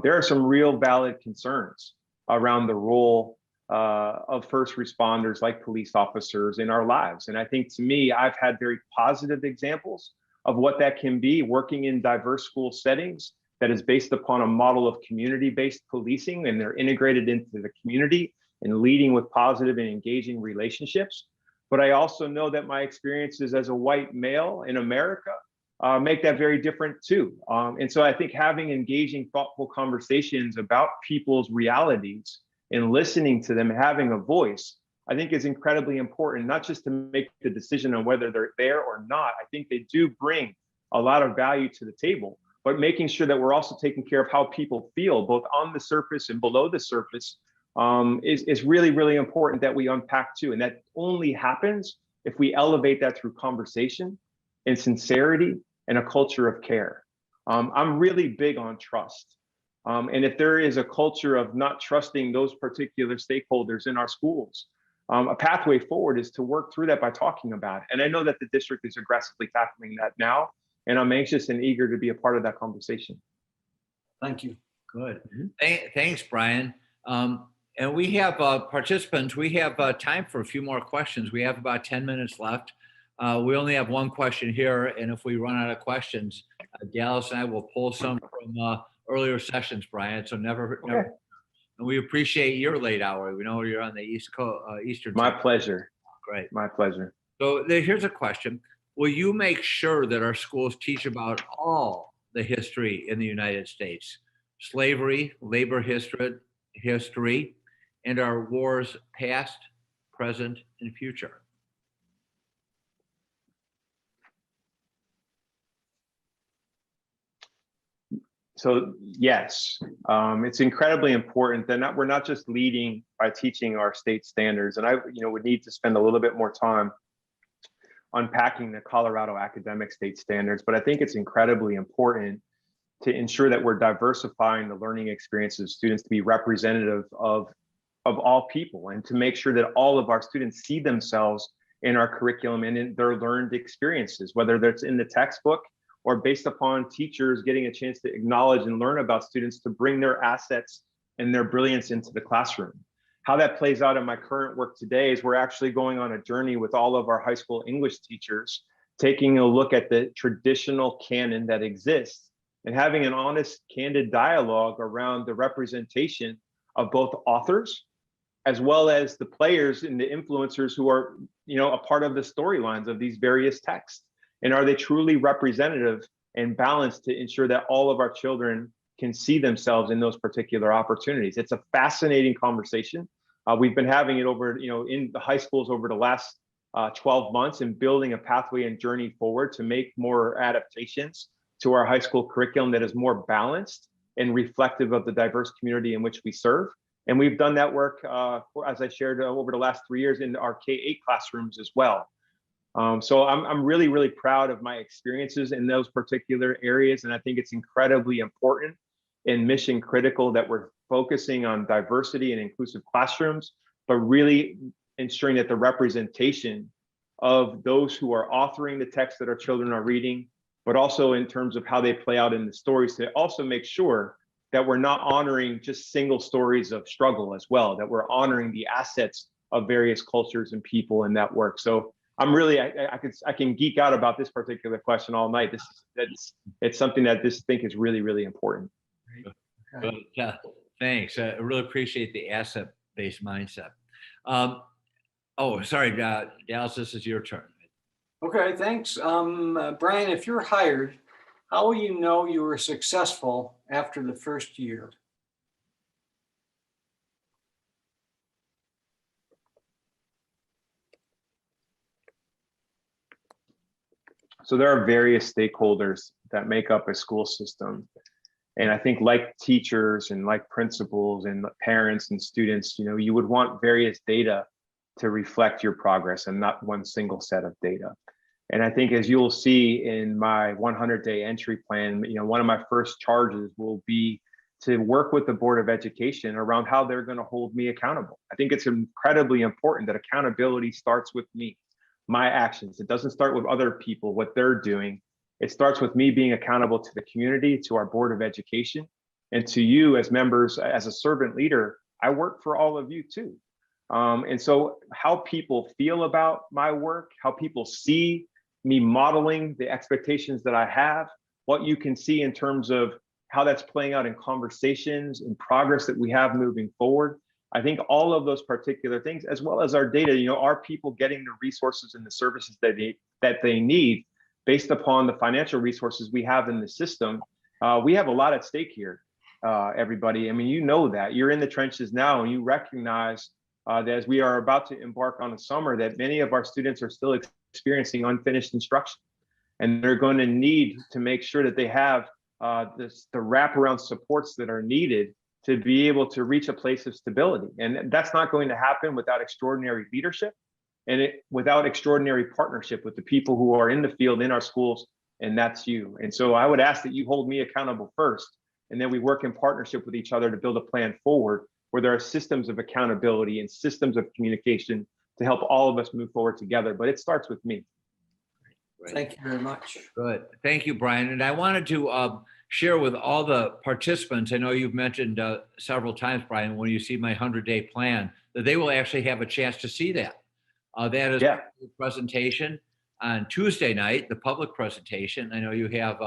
There are some real valid concerns around the role of first responders like police officers in our lives. And I think to me, I've had very positive examples of what that can be working in diverse school settings that is based upon a model of community-based policing, and they're integrated into the community and leading with positive and engaging relationships. But I also know that my experiences as a white male in America make that very different too. And so I think having engaging, thoughtful conversations about people's realities and listening to them, having a voice, I think is incredibly important, not just to make the decision on whether they're there or not. I think they do bring a lot of value to the table, but making sure that we're also taking care of how people feel, both on the surface and below the surface, is really, really important that we unpack too. And that only happens if we elevate that through conversation and sincerity and a culture of care. I'm really big on trust. And if there is a culture of not trusting those particular stakeholders in our schools, a pathway forward is to work through that by talking about it. And I know that the district is aggressively tackling that now, and I'm anxious and eager to be a part of that conversation. Thank you. Good. Thanks, Brian. And we have participants, we have time for a few more questions. We have about 10 minutes left. We only have one question here, and if we run out of questions, Dallas and I will pull some from earlier sessions, Brian. So never. And we appreciate your late hour. We know you're on the East Coast, Eastern. My pleasure. Great. My pleasure. So here's a question. Will you make sure that our schools teach about all the history in the United States? Slavery, labor history, and our wars past, present, and future? So yes, it's incredibly important that we're not just leading by teaching our state standards. And I would need to spend a little bit more time unpacking the Colorado academic state standards, but I think it's incredibly important to ensure that we're diversifying the learning experiences of students to be representative of all people, and to make sure that all of our students see themselves in our curriculum and in their learned experiences, whether that's in the textbook or based upon teachers getting a chance to acknowledge and learn about students to bring their assets and their brilliance into the classroom. How that plays out in my current work today is we're actually going on a journey with all of our high school English teachers, taking a look at the traditional canon that exists and having an honest, candid dialogue around the representation of both authors as well as the players and the influencers who are, a part of the storylines of these various texts. And are they truly representative and balanced to ensure that all of our children can see themselves in those particular opportunities? It's a fascinating conversation. We've been having it over, in the high schools over the last 12 months, and building a pathway and journey forward to make more adaptations to our high school curriculum that is more balanced and reflective of the diverse community in which we serve. And we've done that work, as I shared, over the last 3 years in our K-8 classrooms as well. So I'm really, really proud of my experiences in those particular areas. And I think it's incredibly important and mission critical that we're focusing on diversity and inclusive classrooms, but really ensuring that the representation of those who are authoring the text that our children are reading, but also in terms of how they play out in the stories, to also make sure that we're not honoring just single stories of struggle as well, that we're honoring the assets of various cultures and people in that work. So I'm really, I can geek out about this particular question all night. It's something that I think is really, really important. Good. Yeah, thanks. I really appreciate the asset-based mindset. Sorry, Dallas, this is your turn. Okay, thanks. Brian, if you're hired, how will you know you were successful after the first year? So there are various stakeholders that make up a school system. And I think like teachers and like principals and parents and students, you would want various data to reflect your progress and not one single set of data. And I think as you'll see in my 100-day entry plan, one of my first charges will be to work with the Board of Education around how they're going to hold me accountable. I think it's incredibly important that accountability starts with me, my actions. It doesn't start with other people, what they're doing. It starts with me being accountable to the community, to our Board of Education, and to you as members. As a servant leader, I work for all of you too. And so how people feel about my work, how people see me modeling the expectations that I have, what you can see in terms of how that's playing out in conversations and progress that we have moving forward. I think all of those particular things, as well as our data, are people getting the resources and the services that they need based upon the financial resources we have in the system. We have a lot at stake here, everybody. I mean, that you're in the trenches now, and you recognize that as we are about to embark on a summer, that many of our students are still experiencing unfinished instruction, and they're going to need to make sure that they have the wraparound supports that are needed to be able to reach a place of stability. And that's not going to happen without extraordinary leadership and without extraordinary partnership with the people who are in the field in our schools, and that's you. And so I would ask that you hold me accountable first, and then we work in partnership with each other to build a plan forward where there are systems of accountability and systems of communication to help all of us move forward together. But it starts with me. Right. Thank you very much. Good. Thank you, Brian. And I wanted to share with all the participants, I know you've mentioned several times, Brian, when you see my 100-day plan, that they will actually have a chance to see that. That is the presentation on Tuesday night, the public presentation. I know you have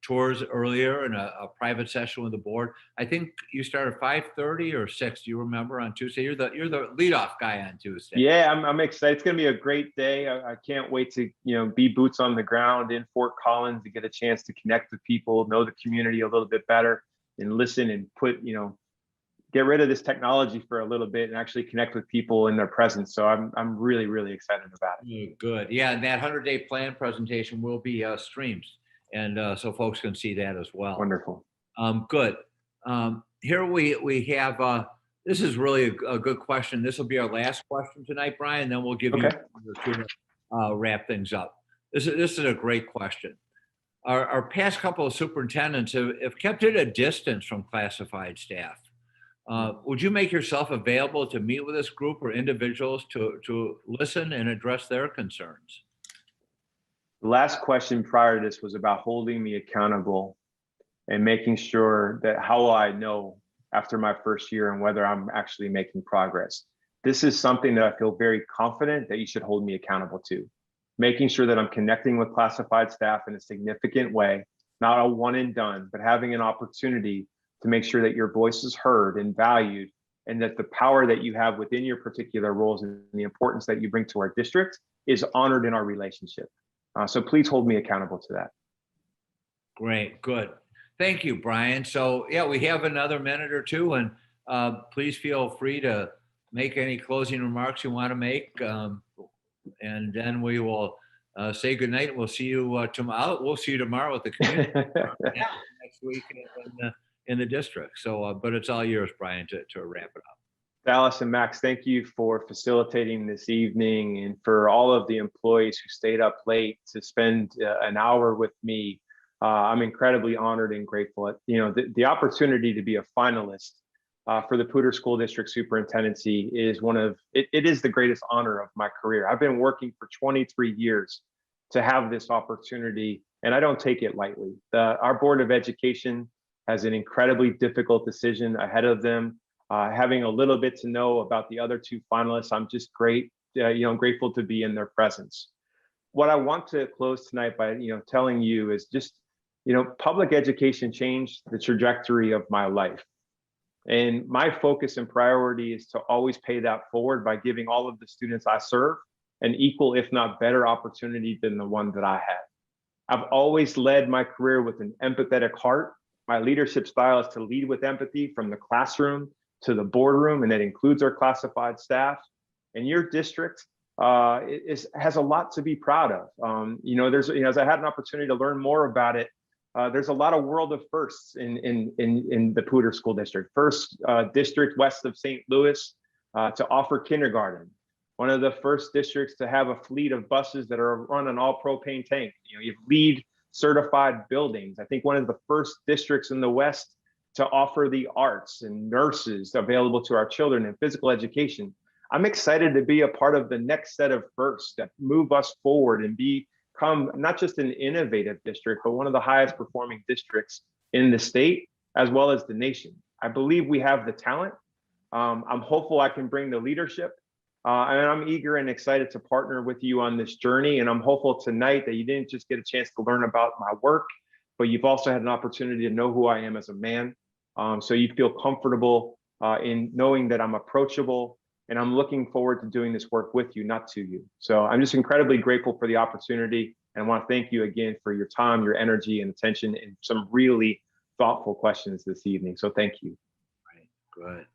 tours earlier and a private session with the board. I think you start at 5:30 or 6. Do you remember on Tuesday? You're the leadoff guy on Tuesday. Yeah, I'm excited. It's going to be a great day. I can't wait to be boots on the ground in Fort Collins, to get a chance to connect with people, know the community a little bit better, and listen and get rid of this technology for a little bit and actually connect with people in their presence. So I'm really, really excited about it. Good. Yeah, and that 100-day plan presentation will be streamed. And so folks can see that as well. Wonderful. Good. Here we have, this is really a good question. This will be our last question tonight, Brian, then we'll give you to wrap things up. This is a great question. our past couple of superintendents have kept it a distance from classified staff. Would you make yourself available to meet with this group or individuals to listen and address their concerns? The last question prior to this was about holding me accountable and making sure that how will I know after my first year and whether I'm actually making progress. This is something that I feel very confident that you should hold me accountable to. Making sure that I'm connecting with classified staff in a significant way, not a one and done, but having an opportunity to make sure that your voice is heard and valued, and that the power that you have within your particular roles and the importance that you bring to our district is honored in our relationship. So please hold me accountable to that. Great, good. Thank you, Brian. So yeah, we have another minute or two, and please feel free to make any closing remarks you want to make. And then we will say goodnight. We'll see you tomorrow. We'll see you tomorrow at the community next week in the district. So, but it's all yours, Brian, to wrap it up. Dallas and Max, thank you for facilitating this evening, and for all of the employees who stayed up late to spend an hour with me. I'm incredibly honored and grateful. The opportunity to be a finalist for the Poudre School District Superintendency is it is the greatest honor of my career. I've been working for 23 years to have this opportunity, and I don't take it lightly. Our Board of Education has an incredibly difficult decision ahead of them. Having a little bit to know about the other two finalists, I'm just grateful to be in their presence. What I want to close tonight by telling you is just public education changed the trajectory of my life. And my focus and priority is to always pay that forward by giving all of the students I serve an equal, if not better, opportunity than the one that I had. I've always led my career with an empathetic heart. My leadership style is to lead with empathy from the classroom to the boardroom, and that includes our classified staff. And your district has a lot to be proud of. As I had an opportunity to learn more about it, there's a lot of world of firsts in the Poudre School District. First district west of St. Louis to offer kindergarten. One of the first districts to have a fleet of buses that are run on all propane tank. You have LEED certified buildings. I think one of the first districts in the West to offer the arts and nurses available to our children in physical education. I'm excited to be a part of the next set of firsts that move us forward and become not just an innovative district, but one of the highest performing districts in the state, as well as the nation. I believe we have the talent. I'm hopeful I can bring the leadership. And I'm eager and excited to partner with you on this journey. And I'm hopeful tonight that you didn't just get a chance to learn about my work, but you've also had an opportunity to know who I am as a man. So you feel comfortable in knowing that I'm approachable, and I'm looking forward to doing this work with you, not to you. So I'm just incredibly grateful for the opportunity. And I want to thank you again for your time, your energy and attention, and some really thoughtful questions this evening. So thank you. Right, good.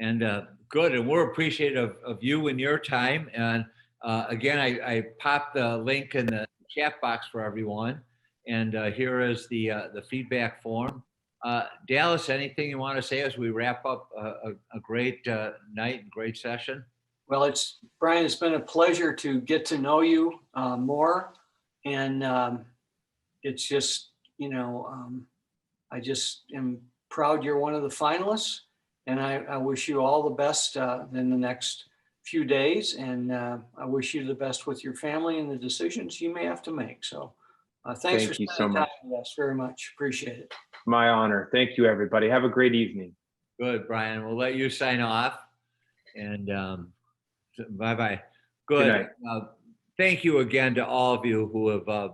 And good, and we're appreciative of you and your time. And again, I popped the link in the chat box for everyone. And here is the feedback form. Dallas, anything you want to say as we wrap up a great night and great session? Well, Brian, it's been a pleasure to get to know you more. And it's just, I just am proud you're one of the finalists. And I wish you all the best in the next few days. And I wish you the best with your family and the decisions you may have to make. So thanks for spending time with us very much. Appreciate it. My honor. Thank you, everybody. Have a great evening. Good, Brian. We'll let you sign off. And bye-bye. Good. Thank you again to all of you who have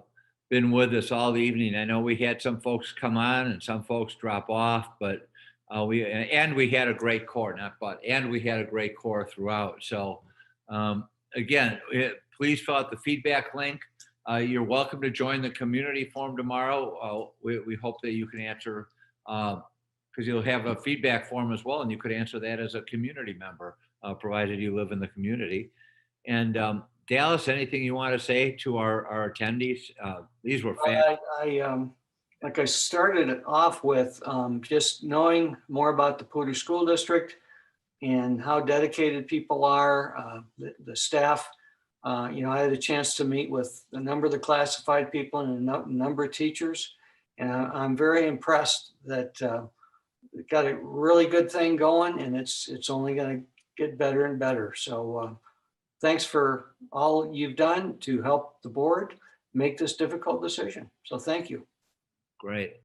been with us all evening. I know we had some folks come on and some folks drop off, but we had a great core, we had a great core throughout. So again, please fill out the feedback link. You're welcome to join the community forum tomorrow. We hope that you can answer, because you'll have a feedback form as well, and you could answer that as a community member, provided you live in the community. And Dallas, anything you want to say to our attendees? These were fabulous. Like I started it off with, just knowing more about the Poudre School District and how dedicated people are, the staff I had a chance to meet with a number of the classified people and a number of teachers. And I'm very impressed that we've got a really good thing going, and it's only going to get better and better. So thanks for all you've done to help the board make this difficult decision. So thank you. Great.